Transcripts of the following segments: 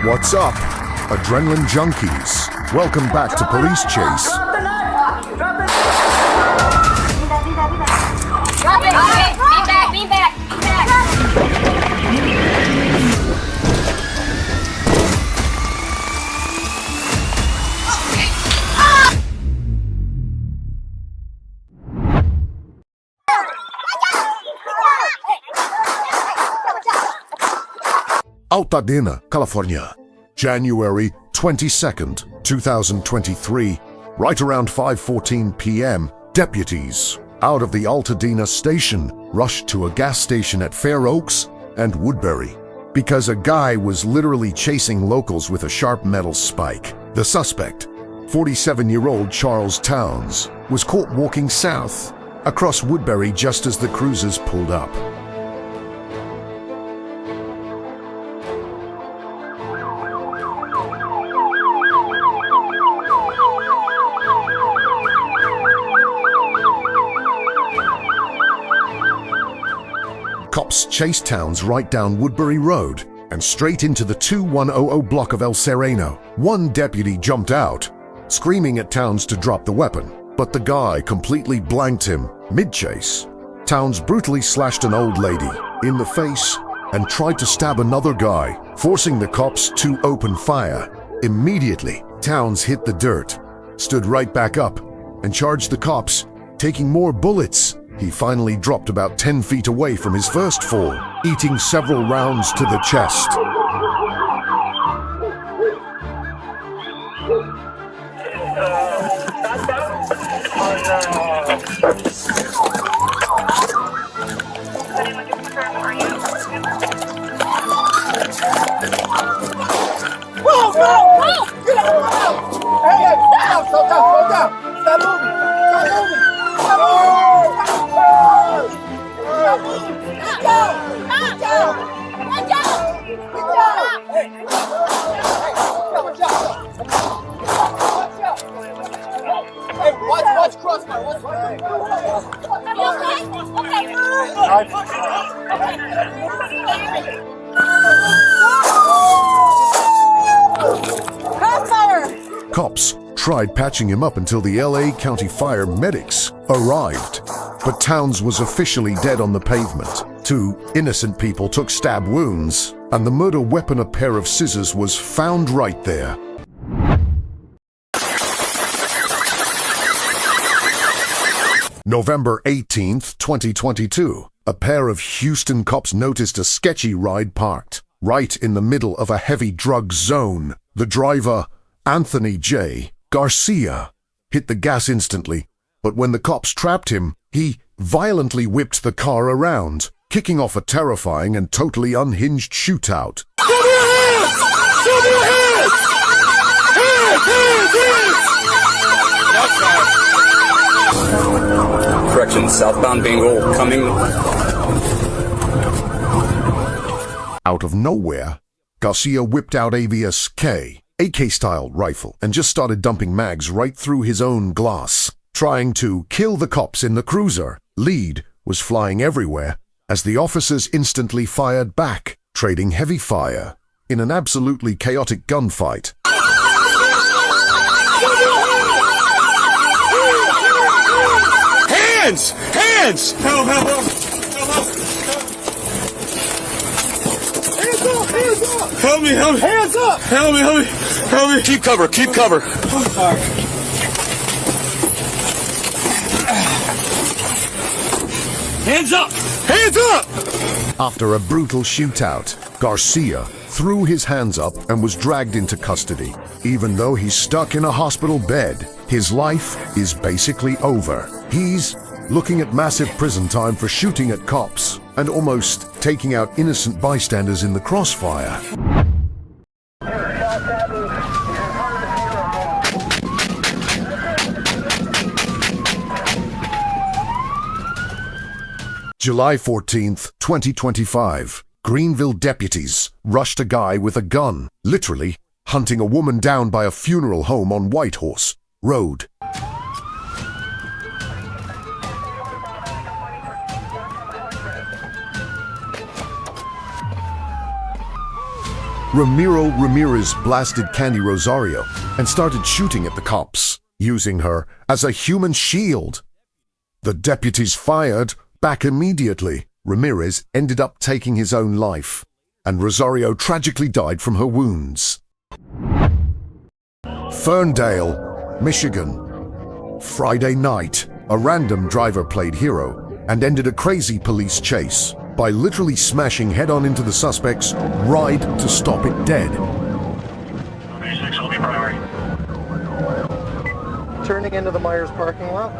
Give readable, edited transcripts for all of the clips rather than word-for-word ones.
What's up, adrenaline junkies? Welcome back to Police Chase. Be back. Altadena, California, January 22nd, 2023, right around 5:14 p.m., deputies out of the Altadena station rushed to a gas station at Fair Oaks and Woodbury because a guy was literally chasing locals with a sharp metal spike. The suspect, 47-year-old Charles Towns, was caught walking south across Woodbury just as the cruisers pulled up. Cops chased Towns right down Woodbury Road and straight into the 2100 block of El Sereno. One deputy jumped out, screaming at Towns to drop the weapon, but the guy completely blanked him mid-chase. Towns brutally slashed an old lady in the face and tried to stab another guy, forcing the cops to open fire. Immediately, Towns hit the dirt, stood right back up, and charged the cops, taking more bullets. He finally dropped about 10 feet away from his first fall, eating several rounds to the chest. Whoa! Get out! Hey, slow down! Stop moving! Hey, watch crossfire. Crossfire! Cops tried patching him up until the LA County Fire medics arrived, but Towns was officially dead on the pavement. Two innocent people took stab wounds, and the murder weapon, a pair of scissors, was found right there. November 18th, 2022, a pair of Houston cops noticed a sketchy ride parked right in the middle of a heavy drug zone. The driver, Anthony J. Garcia, hit the gas instantly, but when the cops trapped him, he violently whipped the car around, kicking off a terrifying and totally unhinged shootout. Correction, southbound Bengal coming. Out of nowhere, Garcia whipped out AVS K, AK-style rifle, and just started dumping mags right through his own glass, trying to kill the cops in the cruiser. Lead was flying everywhere as the officers instantly fired back, trading heavy fire in an absolutely chaotic gunfight. Hands! Help! Hands up! Help me! Hands up! Help me! Keep cover! Hands up! After a brutal shootout, Garcia threw his hands up and was dragged into custody. Even though he's stuck in a hospital bed, his life is basically over. He's looking at massive prison time for shooting at cops and almost taking out innocent bystanders in the crossfire. July 14th, 2025. Greenville deputies rushed a guy with a gun, literally hunting a woman down by a funeral home on Whitehorse Road. Ramiro Ramirez blasted Candy Rosario and started shooting at the cops, using her as a human shield. The deputies fired back immediately. Ramirez ended up taking his own life, and Rosario tragically died from her wounds. Ferndale, Michigan. Friday night, a random driver played hero and ended a crazy police chase by literally smashing head-on into the suspect's ride to stop it dead. Turning into the Myers parking lot.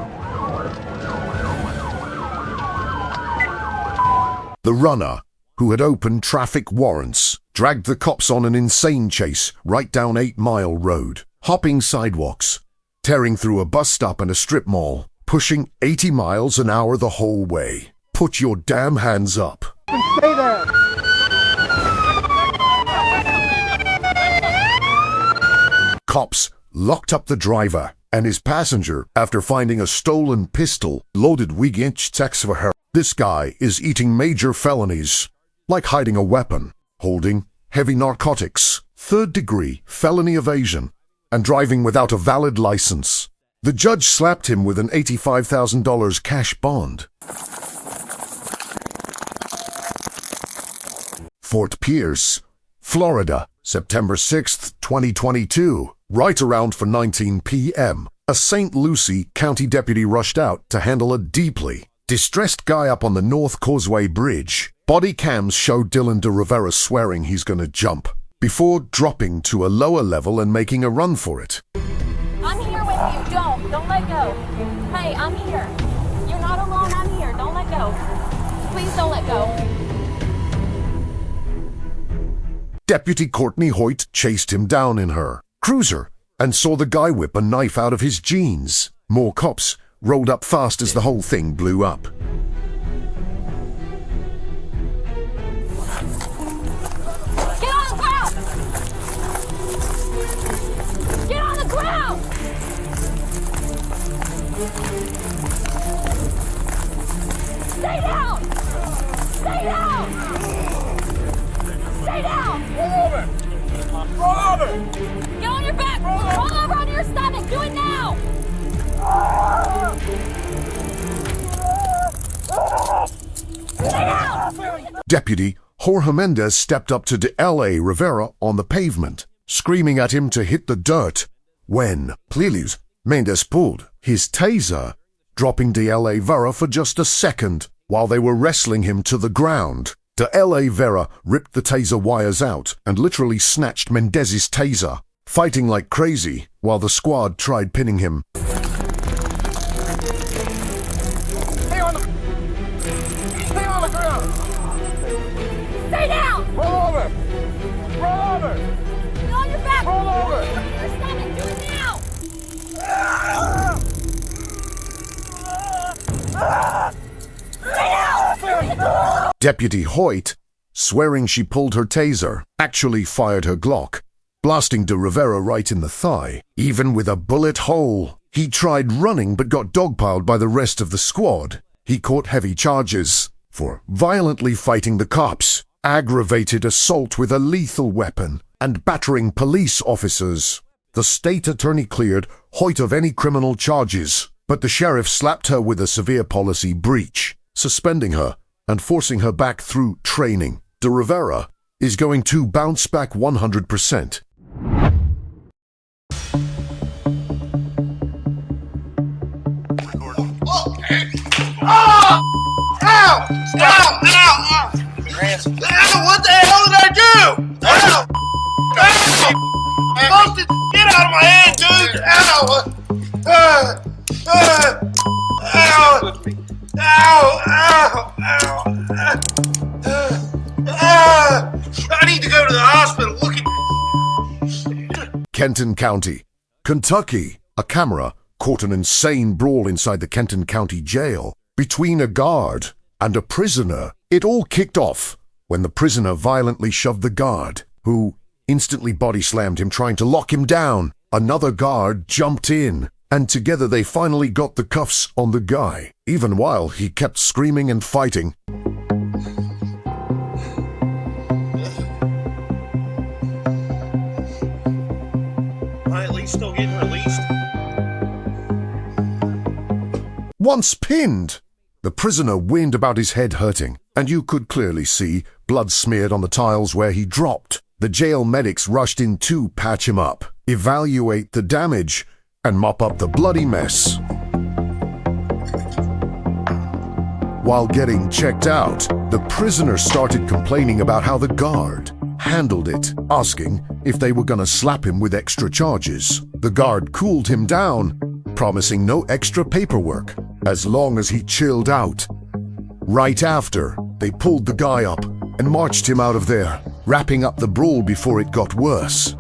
The runner, who had opened traffic warrants, dragged the cops on an insane chase right down 8 Mile Road, hopping sidewalks, tearing through a bus stop and a strip mall, pushing 80 miles an hour the whole way. Put your damn hands up. Stay there! Cops locked up the driver and his passenger after finding a stolen pistol loaded with her. This guy is eating major felonies, like hiding a weapon, holding heavy narcotics, 3rd-degree felony evasion, and driving without a valid license. The judge slapped him with an $85,000 cash bond. Fort Pierce, Florida, September 6th, 2022. Right around 4:19 p.m., a St. Lucie County deputy rushed out to handle a deeply distressed guy up on the North Causeway Bridge. Body cams showed Dylan de Rivera swearing he's gonna jump, before dropping to a lower level and making a run for it. I'm here with you. Don't let go. Hey, I'm here. You're not alone. I'm here. Don't let go. Please don't let go. Deputy Courtney Hoyt chased him down in her cruiser and saw the guy whip a knife out of his jeans. More cops rolled up fast as the whole thing blew up. Get on the ground! Get on the ground! Stay down! Stay down! Stay down! Roll over! Roll over! Get on your back! Roll over on your stomach! Do it now! Stay down! Deputy Jorge Mendez stepped up to L.A. Rivera on the pavement, screaming at him to hit the dirt, when, please, Mendez pulled his taser, dropping D.L.A. Vera for just a second while they were wrestling him to the ground. D.L.A. Vera ripped the taser wires out and literally snatched Mendez's taser, fighting like crazy while the squad tried pinning him. Stay on the ground! Stay down! Roll over! Roll over! Get on your back! Roll over! On your stomach! Do it now! Deputy Hoyt, swearing she pulled her taser, actually fired her Glock, blasting de Rivera right in the thigh, even with a bullet hole. He tried running but got dogpiled by the rest of the squad. He caught heavy charges for violently fighting the cops, aggravated assault with a lethal weapon, and battering police officers. The state attorney cleared Hoyt of any criminal charges, but the sheriff slapped her with a severe policy breach, suspending her and forcing her back through training. De Rivera is going to bounce back 100%. Ow! Ow! Ow! Ow! What the hell did I do? Ow! Ow! Busted! Get out of my hand, dude! Ow! Ow! Ow! Ow! Ow! I need to go to the hospital. Look at Kenton County, Kentucky. A camera caught an insane brawl inside the Kenton County Jail between a guard and a prisoner. It all kicked off when the prisoner violently shoved the guard, who instantly body slammed him, trying to lock him down. Another guard jumped in, and together they finally got the cuffs on the guy, even while he kept screaming and fighting. he's still getting released. Once pinned, the prisoner whined about his head hurting, and you could clearly see blood smeared on the tiles where he dropped. The jail medics rushed in to patch him up, evaluate the damage, and mop up the bloody mess. While getting checked out, the prisoner started complaining about how the guard handled it, asking if they were gonna slap him with extra charges. The guard cooled him down, promising no extra paperwork as long as he chilled out. Right after, they pulled the guy up and marched him out of there, wrapping up the brawl before it got worse.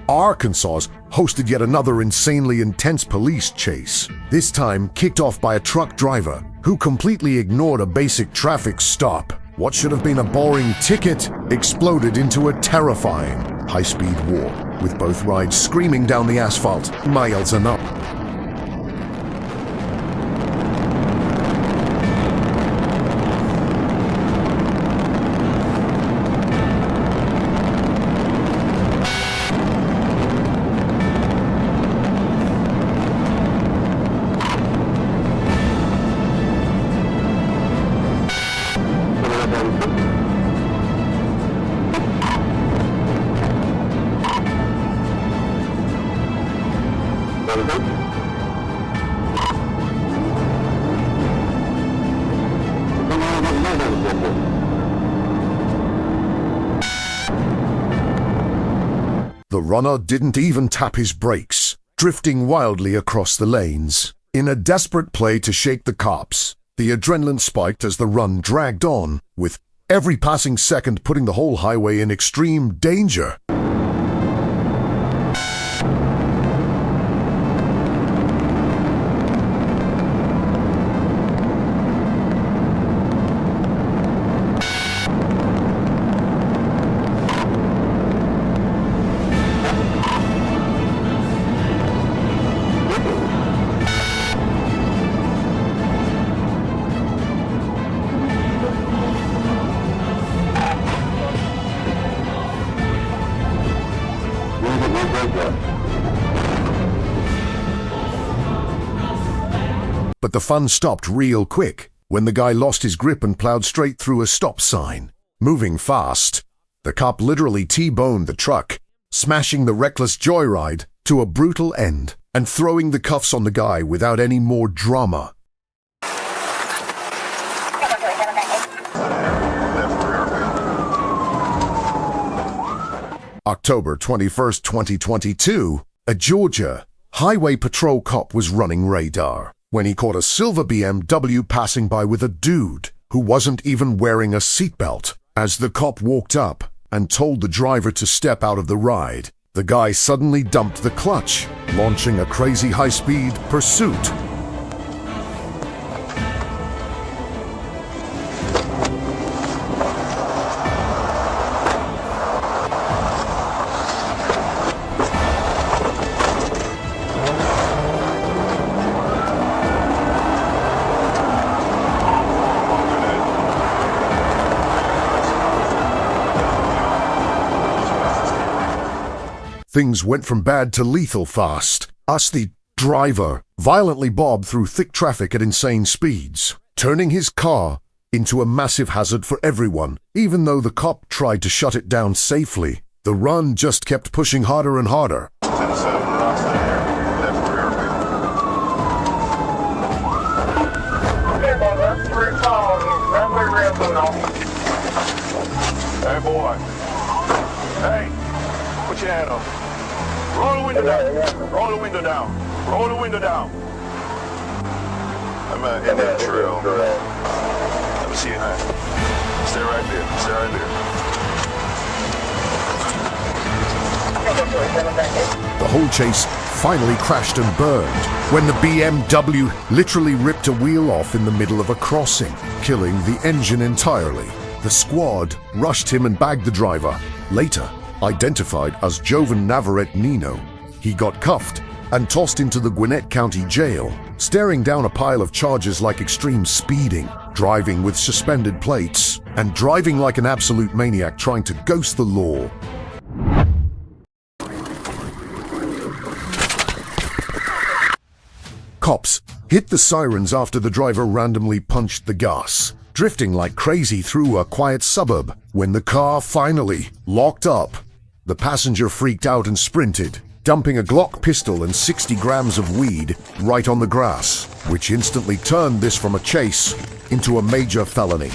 Arkansas hosted yet another insanely intense police chase, this time kicked off by a truck driver who completely ignored a basic traffic stop. What should have been a boring ticket exploded into a terrifying high-speed war, with both rides screaming down the asphalt, miles and up. The runner didn't even tap his brakes, drifting wildly across the lanes. In a desperate play to shake the cops, the adrenaline spiked as the run dragged on, with every passing second putting the whole highway in extreme danger. But the fun stopped real quick when the guy lost his grip and plowed straight through a stop sign. Moving fast, the cop literally T-boned the truck, smashing the reckless joyride to a brutal end and throwing the cuffs on the guy without any more drama. October 21st, 2022, a Georgia highway patrol cop was running radar when he caught a silver BMW passing by with a dude who wasn't even wearing a seatbelt. As the cop walked up and told the driver to step out of the ride, the guy suddenly dumped the clutch, launching a crazy high-speed pursuit. Things went from bad to lethal fast. As the driver violently bobbed through thick traffic at insane speeds, turning his car into a massive hazard for everyone. Even though the cop tried to shut it down safely, the run just kept pushing harder and harder. Hey boy. Hey, put your hand up. Roll the window down. Roll the window down. Roll the window down. I'm at Indian Trail. Let me see your hand. Stay right there. Stay right there. The whole chase finally crashed and burned when the BMW literally ripped a wheel off in the middle of a crossing, killing the engine entirely. The squad rushed him and bagged the driver, later identified as Jovan Navarrete Nino. He got cuffed and tossed into the Gwinnett County Jail, staring down a pile of charges like extreme speeding, driving with suspended plates, and driving like an absolute maniac trying to ghost the law. Cops hit the sirens after the driver randomly punched the gas, drifting like crazy through a quiet suburb. When the car finally locked up, the passenger freaked out and sprinted, dumping a Glock pistol and 60 grams of weed right on the grass, which instantly turned this from a chase into a major felony.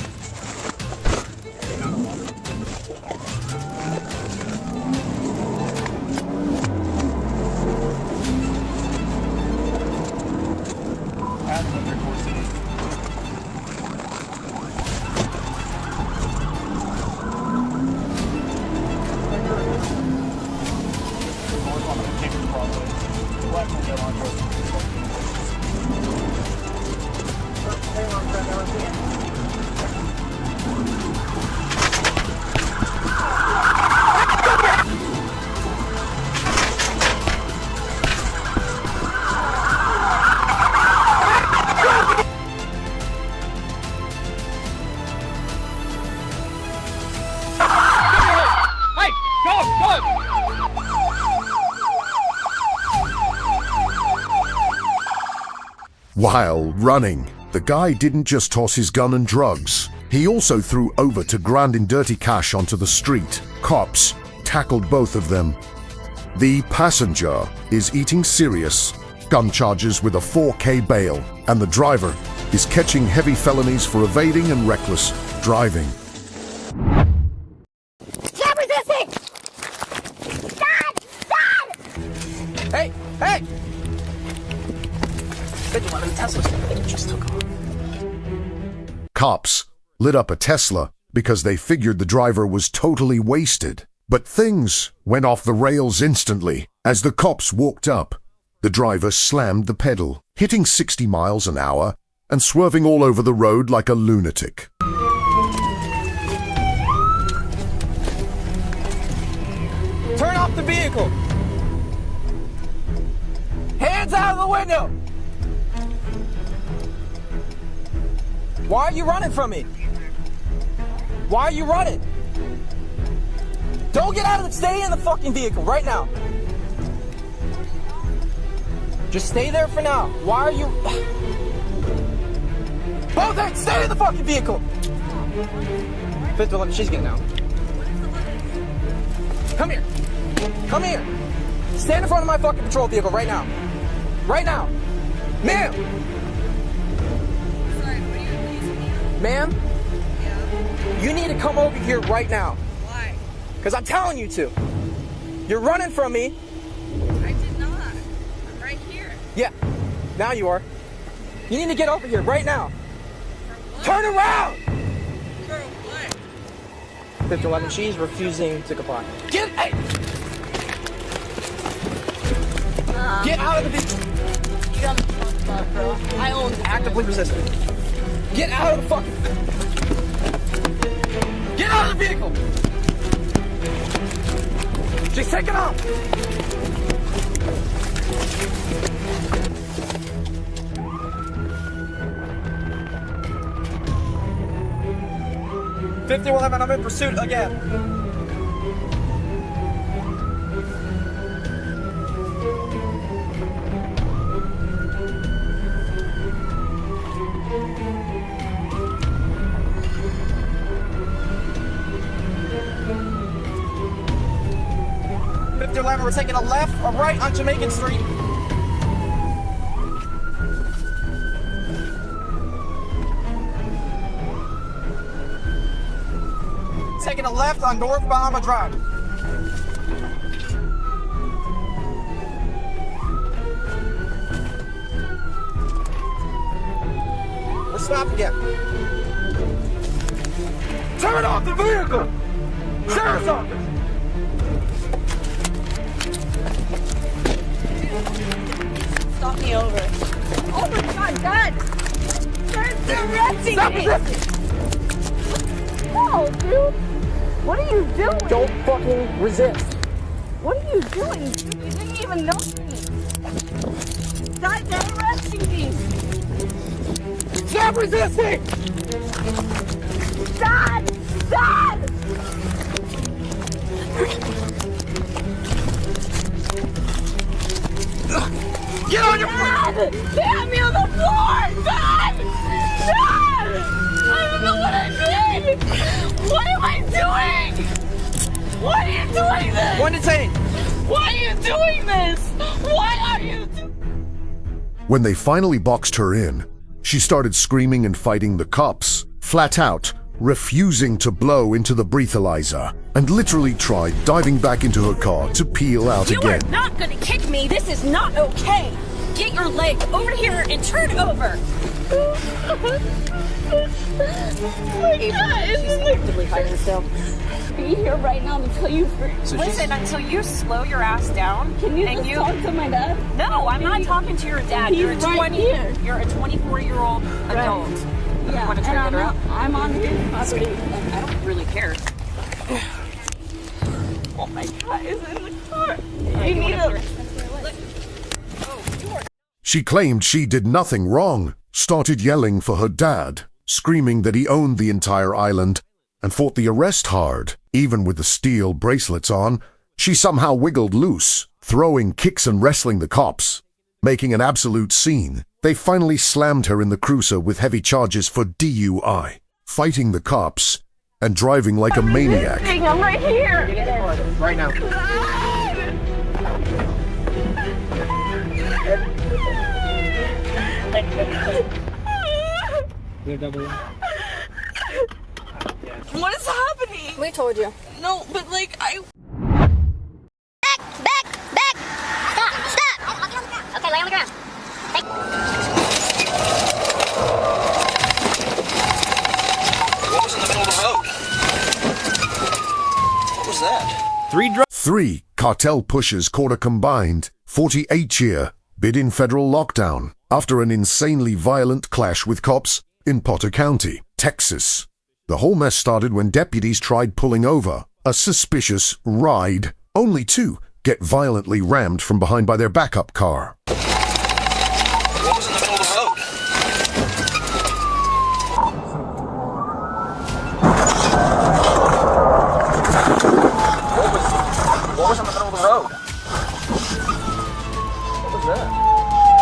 While running, the guy didn't just toss his gun and drugs. He also threw over $2,000 in dirty cash onto the street. Cops tackled both of them. The passenger is eating serious gun charges with a $4,000 bail, and the driver is catching heavy felonies for evading and reckless driving. Stop resisting! Dad! Hey! Hey! Tesla just took off. Cops lit up a Tesla because they figured the driver was totally wasted. But things went off the rails instantly. As the cops walked up, the driver slammed the pedal, hitting 60 miles an hour and swerving all over the road like a lunatic. Turn off the vehicle! Hands out of the window! Why are you running from me? Why are you running? Don't get out of it. Stay in the fucking vehicle right now. Just stay there for now. Why are you... Both hands, stay in the fucking vehicle. 5th, she's getting out. Come here. Come here. Stand in front of my fucking patrol vehicle right now. Right now. Ma'am. Ma'am? Yeah? You need to come over here right now. Why? Because I'm telling you to. You're running from me. I did not. I'm right here. Yeah, now you are. You need to get over here right now. For what? Turn around! For what? 511, she's refusing to comply. Get out of the vehicle. You got me fucked up, bro. I own this. Actively resisting. Get out of the fucking... Get out of the vehicle! She's taking off! $50-11, I'm in pursuit again. We're taking a left or right on Jamaican Street. Taking a left on North Bahama Drive. We're stopped again. Turn off the vehicle! Sheriff's office! Stop me over. Oh my god, Dad! They're arresting me! No, dude! What are you doing? Don't fucking resist. What are you doing? You didn't even know me. Dad, they're arresting me! Stop resisting! Dad! Dad! Get on your Dad! They have me on the floor! Dad! Dad! I don't know what I did! What am I doing? Why are you doing this? 1 to 10. Why are you doing this? Why are you When they finally boxed her in, she started screaming and fighting the cops, flat out, refusing to blow into the breathalyzer, and literally tried diving back into her car to peel out You again. are not gonna kick me. This is not okay. Get your leg over here and turn over. She's hiding still. Be here right now until you listen. Until you slow your ass down. Can you just talk to my dad? No, I'm not talking to your dad. You're a 24-year-old adult. Yeah, You want to try to get her out? I'm on his property. I don't really care. Oh my God, is in the car. I need a... She claimed she did nothing wrong, started yelling for her dad, screaming that he owned the entire island, and fought the arrest hard. Even with the steel bracelets on, she somehow wiggled loose, throwing kicks and wrestling the cops, making an absolute scene. They finally slammed her in the cruiser with heavy charges for DUI, fighting the cops, and driving like a maniac. I'm right here. Right now. What is happening? We told you. No, but like I. Back! Stop! Okay, lay on the ground. What was in the middle of the road? What was that? 3 cartel pushers caught a combined 48-year bid-in federal lockdown after an insanely violent clash with cops in Potter County, Texas. The whole mess started when deputies tried pulling over a suspicious ride, only to get violently rammed from behind by their backup car. What was in the middle of the road? What was in the middle of the road? What was that?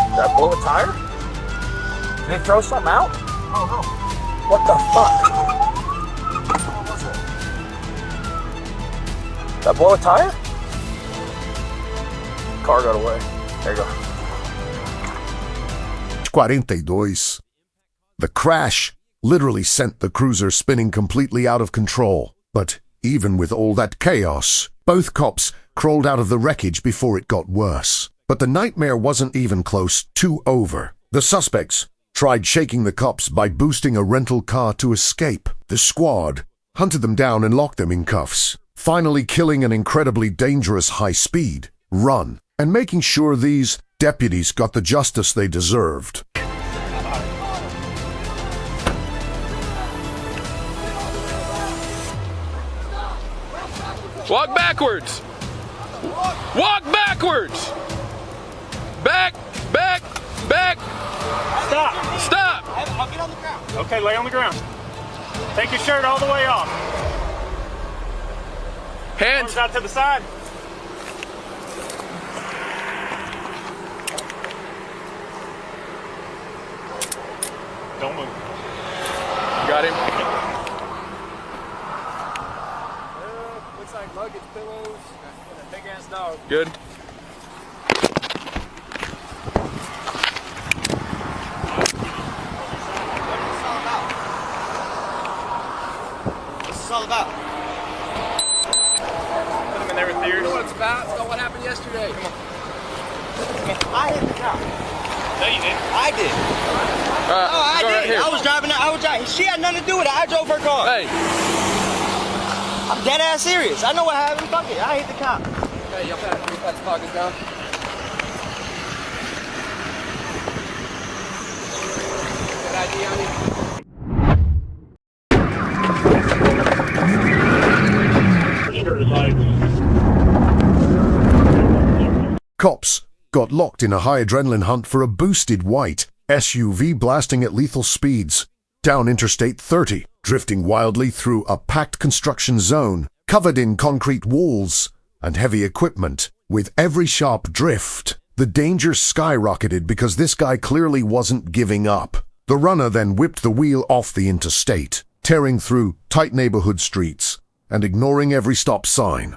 Did that blow a tire? Did it throw something out? Oh no. What the fuck? What was it? Did that blow a tire? Car got away. There you go. 42. The crash literally sent the cruiser spinning completely out of control. But even with all that chaos, both cops crawled out of the wreckage before it got worse. But the nightmare wasn't even close to over. The suspects tried shaking the cops by boosting a rental car to escape. The squad hunted them down and locked them in cuffs, finally killing an incredibly dangerous high-speed run and making sure these deputies got the justice they deserved. Walk backwards. Walk backwards. Back. Stop! Stop. I'll get on the ground. Okay, lay on the ground. Take your shirt all the way off. Hands. Arms out to the side. Don't move. Got him. Looks like luggage, pillows, and a big ass dog. Good. What's this all about? Put him in there with You yours. know what it's about? It's about what happened yesterday. Come on. I hit the cop. No, you didn't. I did. All right, Oh, I go did. right here. I was driving. She had nothing to do with it. I drove her car. Hey, I'm dead ass serious. I know what happened. Fuck it. I hit the cop. Hey, y'all got three pockets down. Good idea on you. Cops got locked in a high adrenaline hunt for a boosted white SUV blasting at lethal speeds down Interstate 30, drifting wildly through a packed construction zone, covered in concrete walls and heavy equipment. With every sharp drift, the danger skyrocketed because this guy clearly wasn't giving up. The runner then whipped the wheel off the interstate, tearing through tight neighborhood streets and ignoring every stop sign.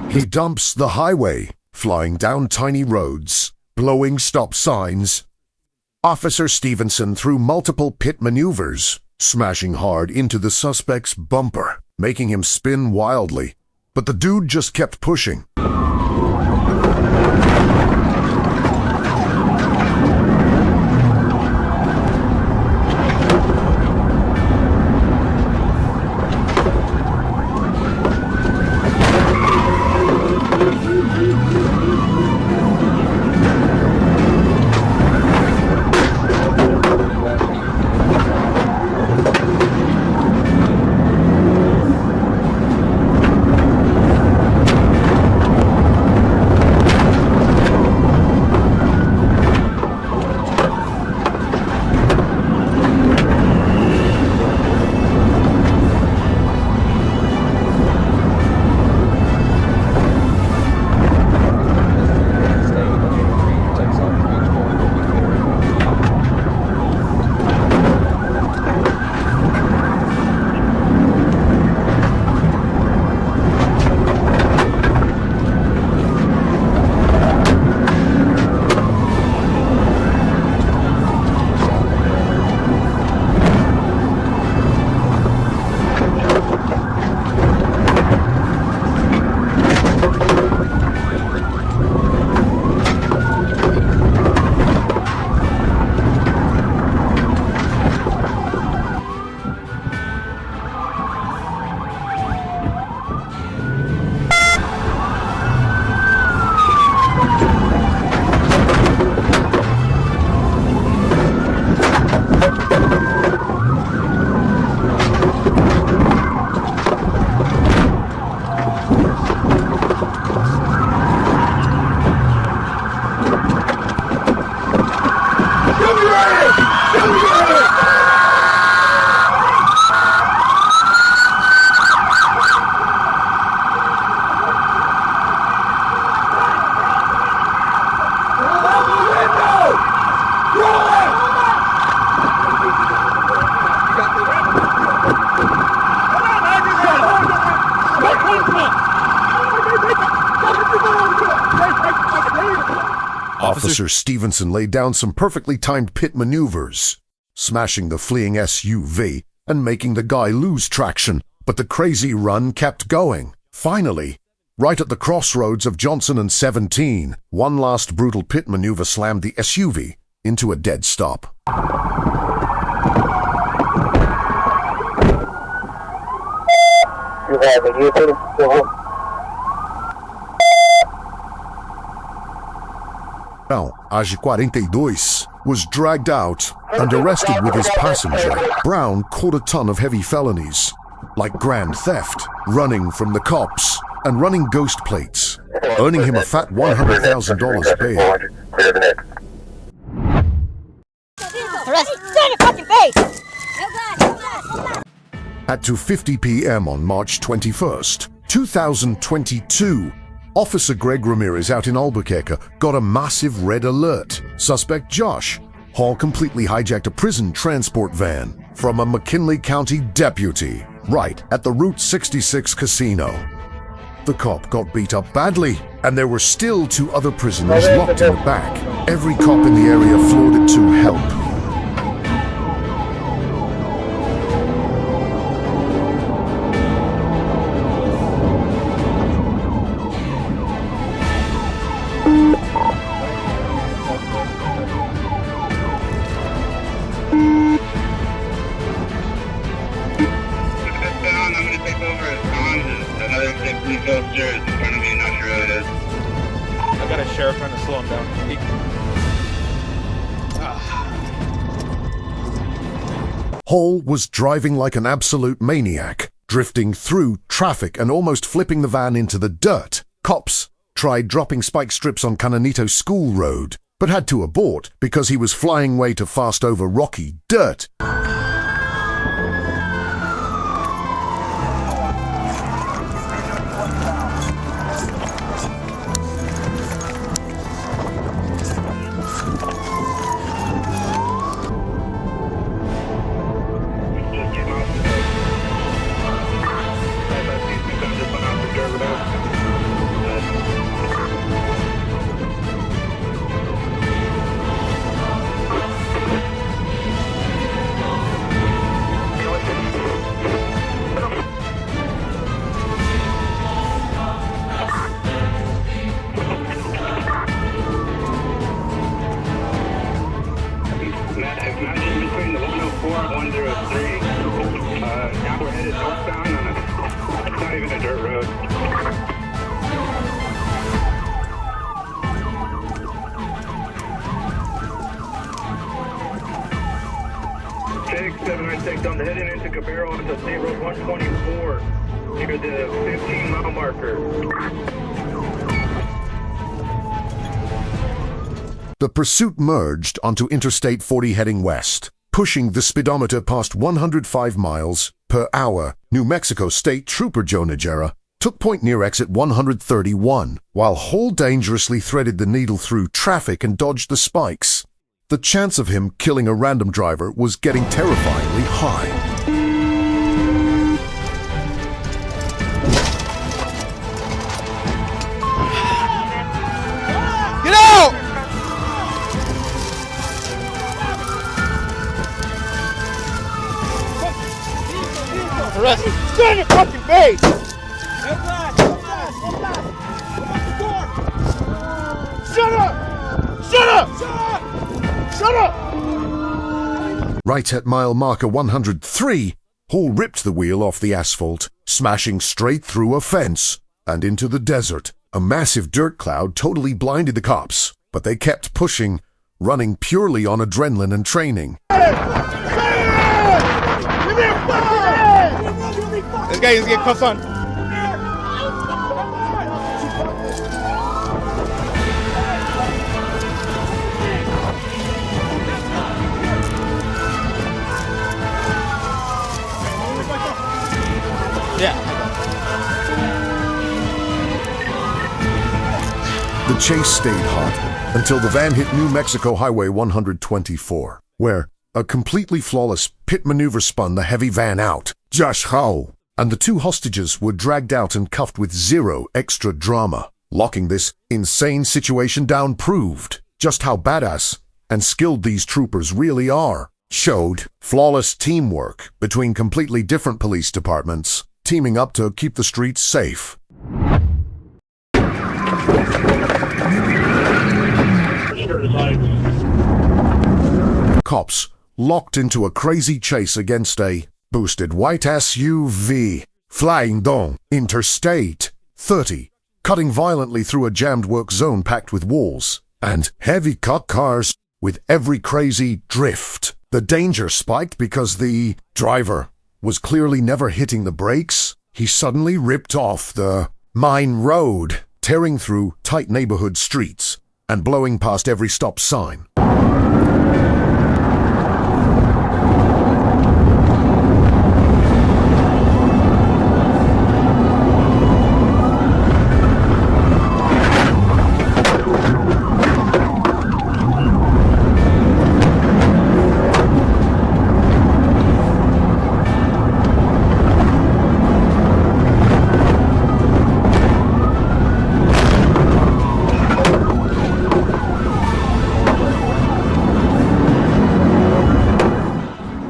He dumps the highway, flying down tiny roads, blowing stop signs. Officer Stevenson threw multiple pit maneuvers, smashing hard into the suspect's bumper, making him spin wildly. But the dude just kept pushing. Officer Stevenson laid down some perfectly timed pit maneuvers, smashing the fleeing SUV and making the guy lose traction, but the crazy run kept going. Finally, right at the crossroads of Johnson and 17, one last brutal pit maneuver slammed the SUV into a dead stop. You have a vehicle? Now, AG-42 was dragged out and arrested with his passenger. Brown caught a ton of heavy felonies, like grand theft, running from the cops, and running ghost plates, earning him a fat $100,000 bail. Arrest! Stand your fucking face! At 2:50 p.m. on March 21st, 2022, Officer Greg Ramirez out in Albuquerque got a massive red alert. Suspect Josh Hall completely hijacked a prison transport van from a McKinley County deputy right at the Route 66 casino. The cop got beat up badly, and there were still 2 other prisoners locked in the back. Every cop in the area floated to help. He fell upstairs in front of me, not sure who it is. I got a sheriff trying to slow him down. Hall was driving like an absolute maniac, drifting through traffic and almost flipping the van into the dirt. Cops tried dropping spike strips on Cananito School Road, but had to abort because he was flying way too fast over rocky dirt. Between the 104 and 103. Now we're headed northbound on it's not even a dirt road. 796 on the heading into Cabero onto State Road 124 near the 15-mile marker. The pursuit merged onto Interstate 40 heading west, pushing the speedometer past 105 miles per hour. New Mexico State Trooper Joe Najera took point near exit 131, while Hall dangerously threaded the needle through traffic and dodged the spikes. The chance of him killing a random driver was getting terrifyingly high. Get out! Arrest! Stand on your fucking face! Shut up! Shut up! Shut up! Right at mile marker 103, Hall ripped the wheel off the asphalt, smashing straight through a fence and into the desert. A massive dirt cloud totally blinded the cops, but they kept pushing, running purely on adrenaline and training. This guy is getting cuffed on. Yeah. The chase stayed hot until the van hit New Mexico Highway 124, where a completely flawless pit maneuver spun the heavy van out. Josh Howe and the two hostages were dragged out and cuffed with zero extra drama. Locking this insane situation down proved just how badass and skilled these troopers really are. Showed flawless teamwork between completely different police departments, teaming up to keep the streets safe. Cops locked into a crazy chase against a boosted white SUV flying down Interstate 30, cutting violently through a jammed work zone packed with walls and heavy cop cars with every crazy drift. The danger spiked because the driver was clearly never hitting the brakes. He suddenly ripped off the main road, tearing through tight neighborhood streets and blowing past every stop sign.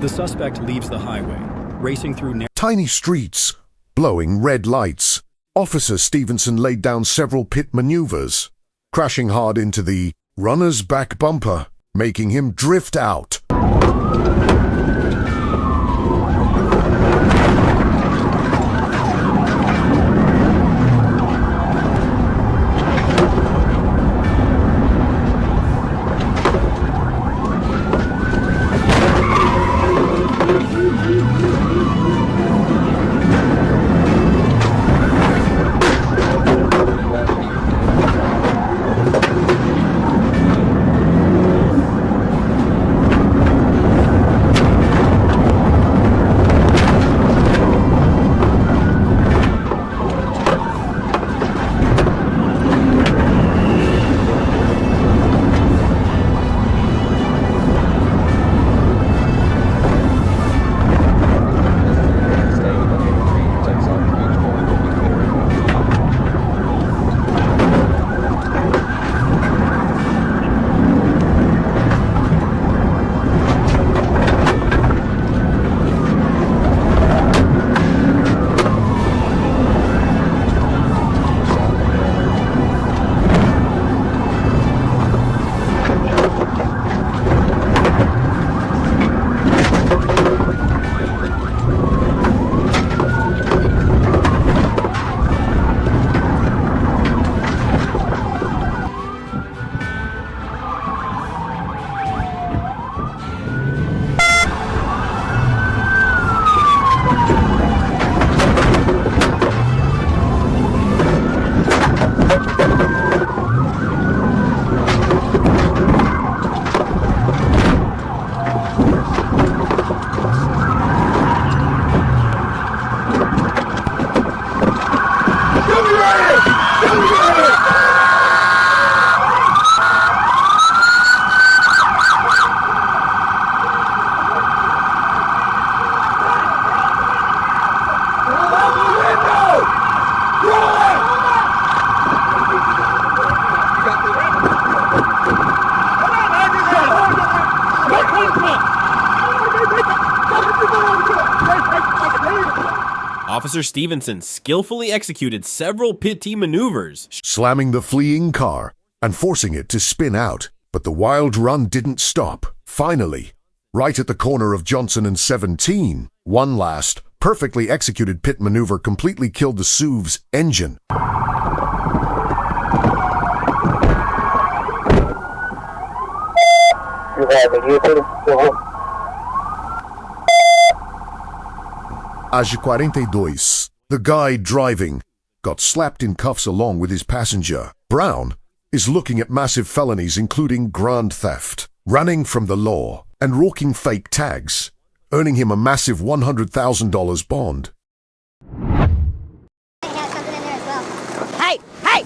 The suspect leaves the highway, racing through tiny streets, blowing red lights. Officer Stevenson laid down several pit maneuvers, crashing hard into the runner's back bumper, making him drift out. Officer Stevenson skillfully executed several pit T maneuvers, slamming the fleeing car and forcing it to spin out. But the wild run didn't stop. Finally, right at the corner of Johnson and 17, one last, perfectly executed pit maneuver completely killed the SUV's engine. Às 42, the guy driving got slapped in cuffs along with his passenger. Brown is looking at massive felonies including grand theft, running from the law, and rocking fake tags, earning him a massive $100,000 bond. Hey! Hey!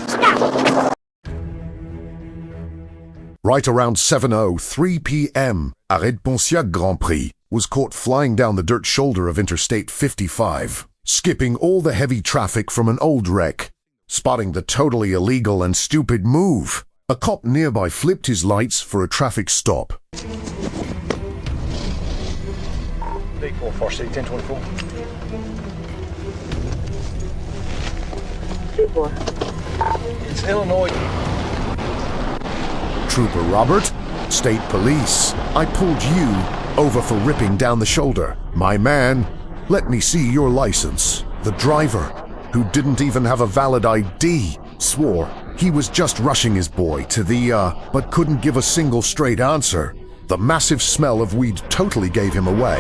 Stop! Right around 7:03 p.m., Arrêt Ponciac Grand Prix was caught flying down the dirt shoulder of Interstate 55, skipping all the heavy traffic from an old wreck. Spotting the totally illegal and stupid move, a cop nearby flipped his lights for a traffic stop. Vehicle 4C 1024. 2-4. It's Illinois. Trooper Robert, State Police, I pulled you over for ripping down the shoulder. My man, let me see your license. The driver, who didn't even have a valid ID, swore he was just rushing his boy to the, but couldn't give a single straight answer. The massive smell of weed totally gave him away.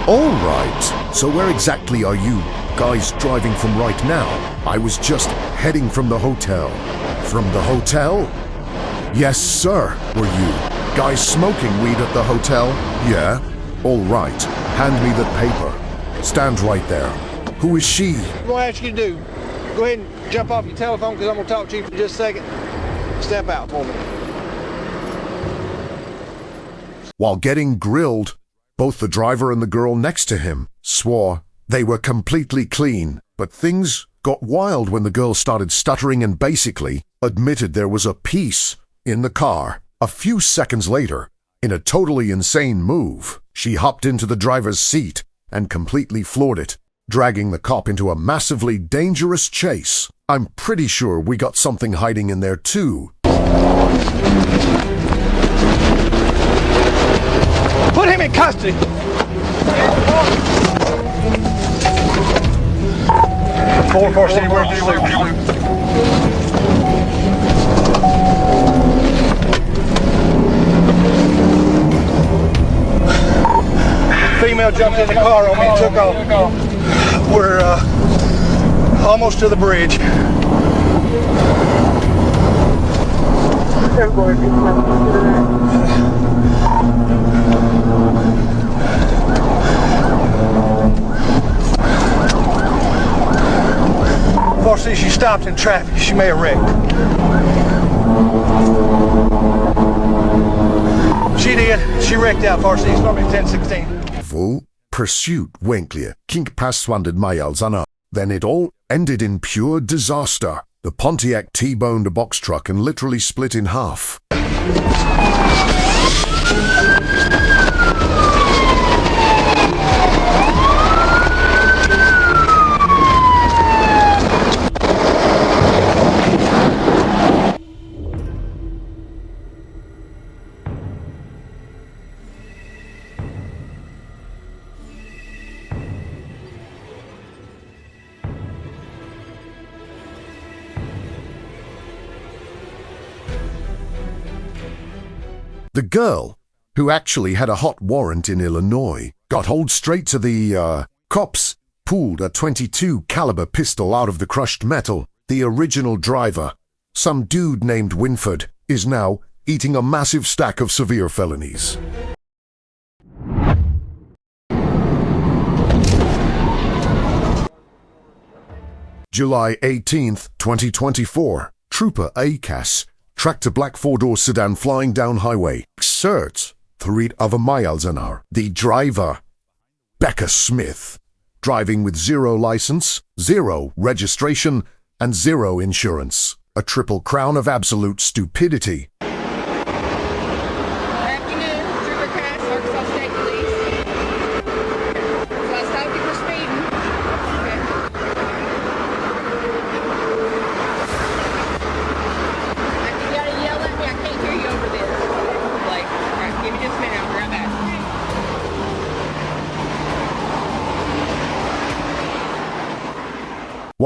All right, so where exactly are you guys driving from right now? I was just heading from the hotel. From the hotel? Yes, sir. Were you guys smoking weed at the hotel? Yeah? All right. Hand me the paper. Stand right there. Who is she? What I ask you to do, go ahead and jump off your telephone because I'm going to talk to you for just a second. Step out for me. While getting grilled, both the driver and the girl next to him swore they were completely clean. But things got wild when the girl started stuttering and basically admitted there was a piece in the car. A few seconds later, in a totally insane move, she hopped into the driver's seat and completely floored it, dragging the cop into a massively dangerous chase. I'm pretty sure we got something hiding in there too. Put him in custody. Four City, where's the Female jumped in the car on me and took off. We're almost to the bridge. Fortunately, she stopped in traffic. She may have wrecked. She did. She wrecked out. Fortunately, it's normally 1016. Pursuit Winkler, Kink Passwanded Mayalzana. Then it all ended in pure disaster. The Pontiac T-boned a box truck and literally split in half. The girl, who actually had a hot warrant in Illinois, got hauled straight to the, cops, pulled a .22 caliber pistol out of the crushed metal. The original driver, some dude named Winford, is now eating a massive stack of severe felonies. July 18th, 2024. Trooper ACAS tracked a black four-door sedan flying down highway. Search 3 miles an hour. The driver, Becca Smith, driving with 0 license, 0 registration, and 0 insurance. A triple crown of absolute stupidity. Afternoon, Trooper Cass, Arkansas State Police.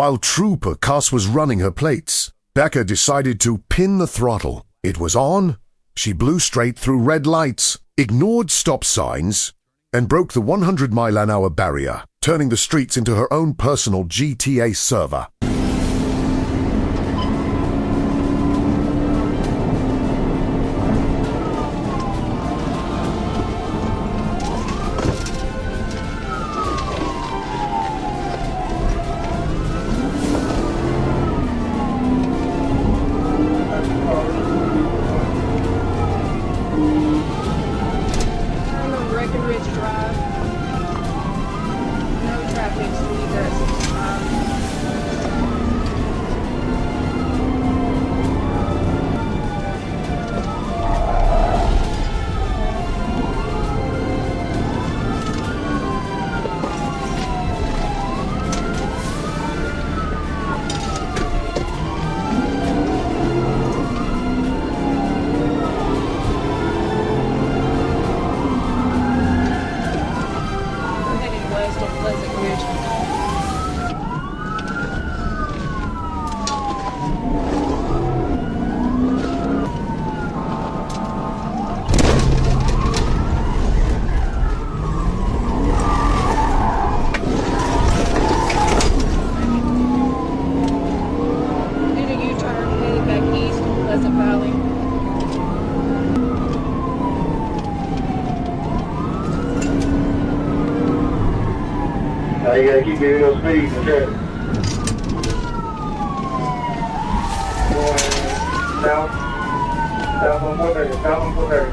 While Trooper Cass was running her plates, Becca decided to pin the throttle. It was on. She blew straight through red lights, ignored stop signs, and broke the 100-mile-an-hour barrier, turning the streets into her own personal GTA server. You gotta keep giving those speeds and traffic. South on 430, south on 430.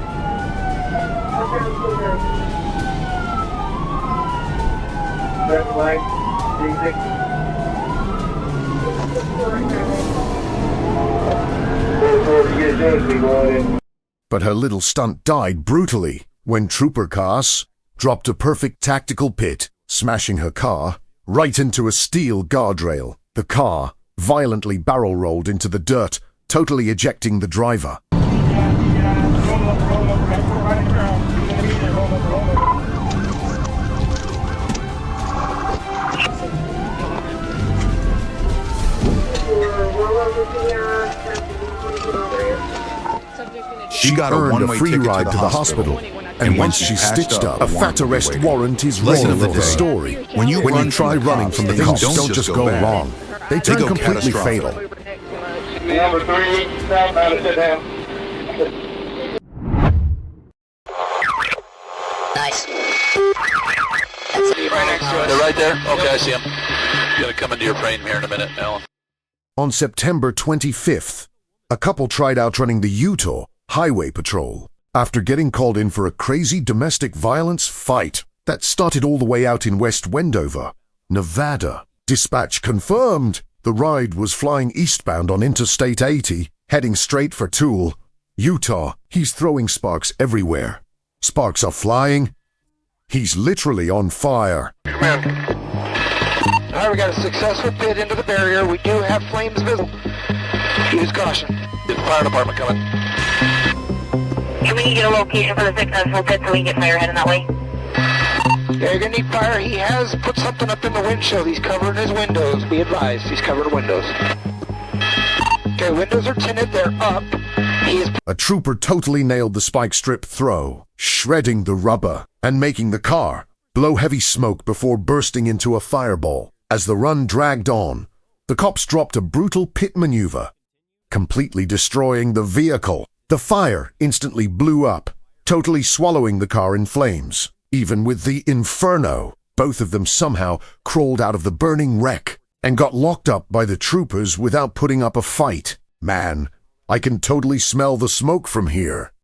Traffic light, 360. 44 to get Jones, going in. But her little stunt died brutally when Trooper Cass dropped a perfect tactical pit, smashing her car right into a steel guardrail. The car violently barrel-rolled into the dirt, totally ejecting the driver. She earned a free ride to the hospital. And once she's stitched up, a fat arrest warrant is rolled with the story. When you try running from the cops, don't just go wrong. They turn completely fatal. Number 3, southbound to sit down. Nice. Right next to us. They're right there? Okay, I see them. You're going to come into your frame here in a minute, Alan. On September 25th, a couple tried outrunning the Utah Highway Patrol after getting called in for a crazy domestic violence fight that started all the way out in West Wendover, Nevada. Dispatch confirmed the ride was flying eastbound on Interstate 80, heading straight for Toole, Utah. He's throwing sparks everywhere. Sparks are flying. He's literally on fire. Come in. All right, we got a successful pit into the barrier. We do have flames visible. Use caution. The fire department coming. Can we get a location for the successful pit so we can get fire heading that way? Yeah, you're gonna need fire. He has put something up in the windshield. He's covering his windows. Be advised, he's covering windows. Okay, windows are tinted. They're up. A trooper totally nailed the spike strip throw, shredding the rubber and making the car blow heavy smoke before bursting into a fireball. As the run dragged on, the cops dropped a brutal pit maneuver, completely destroying the vehicle. The fire instantly blew up, totally swallowing the car in flames. Even with the inferno, both of them somehow crawled out of the burning wreck and got locked up by the troopers without putting up a fight. Man, I can totally smell the smoke from here.